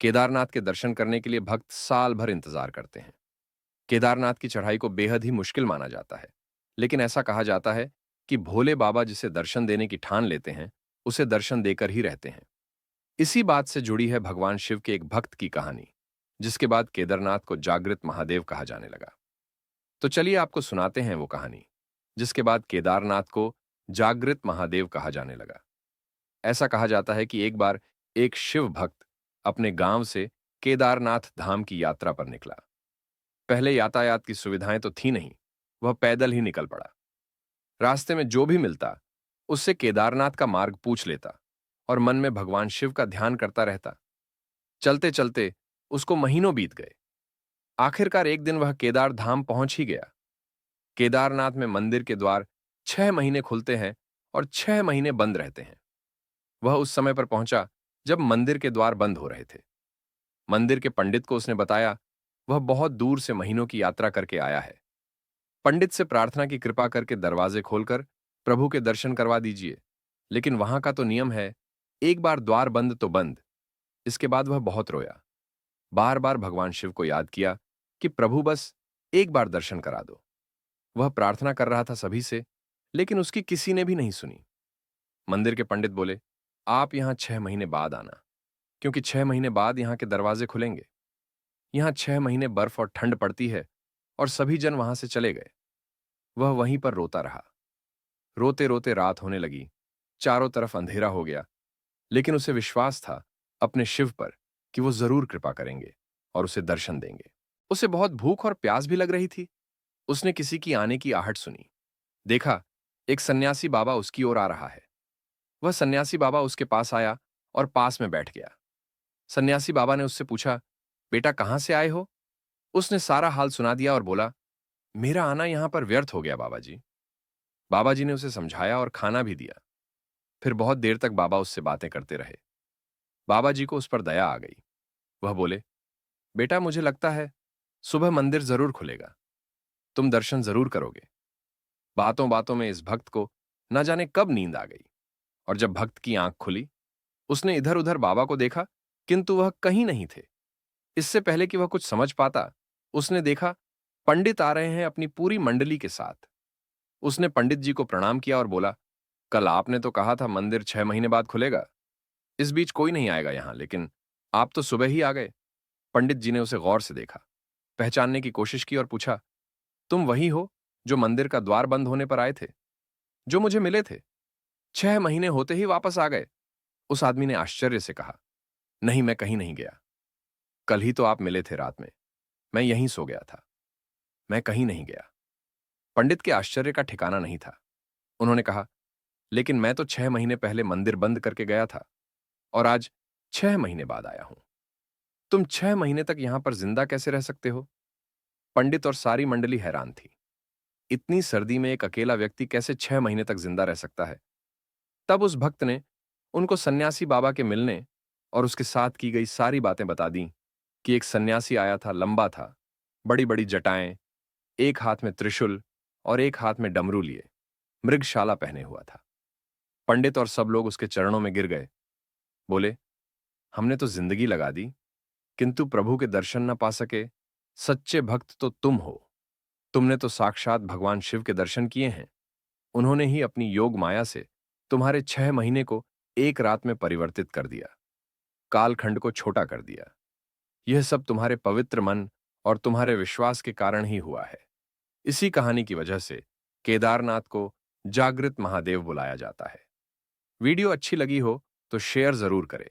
केदारनाथ के दर्शन करने के लिए भक्त साल भर इंतजार करते हैं। केदारनाथ की चढ़ाई को बेहद ही मुश्किल माना जाता है, लेकिन ऐसा कहा जाता है कि भोले बाबा जिसे दर्शन देने की ठान लेते हैं, उसे दर्शन देकर ही रहते हैं। इसी बात से जुड़ी है भगवान शिव के एक भक्त की कहानी, जिसके बाद केदारनाथ को जागृत महादेव कहा जाने लगा। तो चलिए आपको सुनाते हैं वो कहानी, जिसके बाद केदारनाथ को जागृत महादेव कहा जाने लगा। ऐसा कहा जाता है कि एक बार एक शिव भक्त अपने गांव से केदारनाथ धाम की यात्रा पर निकला। पहले यातायात की सुविधाएं तो थी नहीं, वह पैदल ही निकल पड़ा। रास्ते में जो भी मिलता, उससे केदारनाथ का मार्ग पूछ लेता और मन में भगवान शिव का ध्यान करता रहता। चलते चलते उसको महीनों बीत गए। आखिरकार एक दिन वह केदार धाम पहुंच ही गया। केदारनाथ में मंदिर के द्वार 6 महीने खुलते हैं और 6 महीने बंद रहते हैं। वह उस समय पर पहुंचा जब मंदिर के द्वार बंद हो रहे थे। मंदिर के पंडित को उसने बताया वह बहुत दूर से महीनों की यात्रा करके आया है। पंडित से प्रार्थना की कृपा करके दरवाजे खोलकर प्रभु के दर्शन करवा दीजिए। लेकिन वहां का तो नियम है, एक बार द्वार बंद तो बंद। इसके बाद वह बहुत रोया, बार बार भगवान शिव को याद किया कि प्रभु बस एक बार दर्शन करा दो। वह प्रार्थना कर रहा था सभी से, लेकिन उसकी किसी ने भी नहीं सुनी। मंदिर के पंडित बोले, आप यहां 6 महीने बाद आना, क्योंकि 6 महीने बाद यहां के दरवाजे खुलेंगे। यहां 6 महीने बर्फ और ठंड पड़ती है और सभी जन वहां से चले गए। वह वहीं पर रोता रहा। रोते रोते रात होने लगी, चारों तरफ अंधेरा हो गया, लेकिन उसे विश्वास था अपने शिव पर कि वो जरूर कृपा करेंगे और उसे दर्शन देंगे। उसे बहुत भूख और प्यास भी लग रही थी। उसने किसी की आने की आहट सुनी। देखा, एक सन्यासी बाबा उसकी ओर आ रहा है। वह सन्यासी बाबा उसके पास आया और पास में बैठ गया। सन्यासी बाबा ने उससे पूछा, बेटा कहां से आए हो? उसने सारा हाल सुना दिया और बोला, मेरा आना यहां पर व्यर्थ हो गया बाबा जी। बाबा जी ने उसे समझाया और खाना भी दिया। फिर बहुत देर तक बाबा उससे बातें करते रहे। बाबा जी को उस पर दया आ गई। वह बोले, बेटा मुझे लगता है सुबह मंदिर जरूर खुलेगा, तुम दर्शन जरूर करोगे। बातों बातों में इस भक्त को न जाने कब नींद आ गई, और जब भक्त की आंख खुली, उसने इधर उधर बाबा को देखा, किंतु वह कहीं नहीं थे। इससे पहले कि वह कुछ समझ पाता, उसने देखा पंडित आ रहे हैं अपनी पूरी मंडली के साथ। उसने पंडित जी को प्रणाम किया और बोला, कल आपने तो कहा था मंदिर 6 महीने बाद खुलेगा। इस बीच कोई नहीं आएगा यहां, लेकिन आप तो सुबह ही आ गए। पंडित जी ने उसे गौर से देखा, पहचानने की कोशिश की और पूछा, तुम वही हो जो मंदिर का द्वार बंद होने पर आए थे, जो मुझे मिले थे? 6 महीने होते ही वापस आ गए। उस आदमी ने आश्चर्य से कहा, नहीं मैं कहीं नहीं गया। कल ही तो आप मिले थे रात में, मैं यहीं सो गया था। मैं कहीं नहीं गया। पंडित के आश्चर्य का ठिकाना नहीं था। उन्होंने कहा, लेकिन मैं तो 6 महीने पहले मंदिर बंद करके गया था और आज 6 महीने बाद आया हूं। तुम 6 महीने तक यहां पर जिंदा कैसे रह सकते हो? पंडित और सारी मंडली हैरान थी। इतनी सर्दी में एक अकेला व्यक्ति कैसे 6 महीने तक जिंदा रह सकता है? तब उस भक्त ने उनको सन्यासी बाबा के मिलने और उसके साथ की गई सारी बातें बता दी कि एक सन्यासी आया था, लंबा था, बड़ी बड़ी जटाएं, एक हाथ में त्रिशूल और एक हाथ में डमरू लिए, मृगशाला पहने हुआ था। पंडित और सब लोग उसके चरणों में गिर गए। बोले, हमने तो जिंदगी लगा दी, किंतु प्रभु के दर्शन न पा सके। सच्चे भक्त तो तुम हो। तुमने तो साक्षात भगवान शिव के दर्शन किए हैं। उन्होंने ही अपनी योग माया से तुम्हारे 6 महीने को एक रात में परिवर्तित कर दिया, कालखंड को छोटा कर दिया। यह सब तुम्हारे पवित्र मन और तुम्हारे विश्वास के कारण ही हुआ है। इसी कहानी की वजह से केदारनाथ को जागृत महादेव बुलाया जाता है। वीडियो अच्छी लगी हो तो शेयर जरूर करें।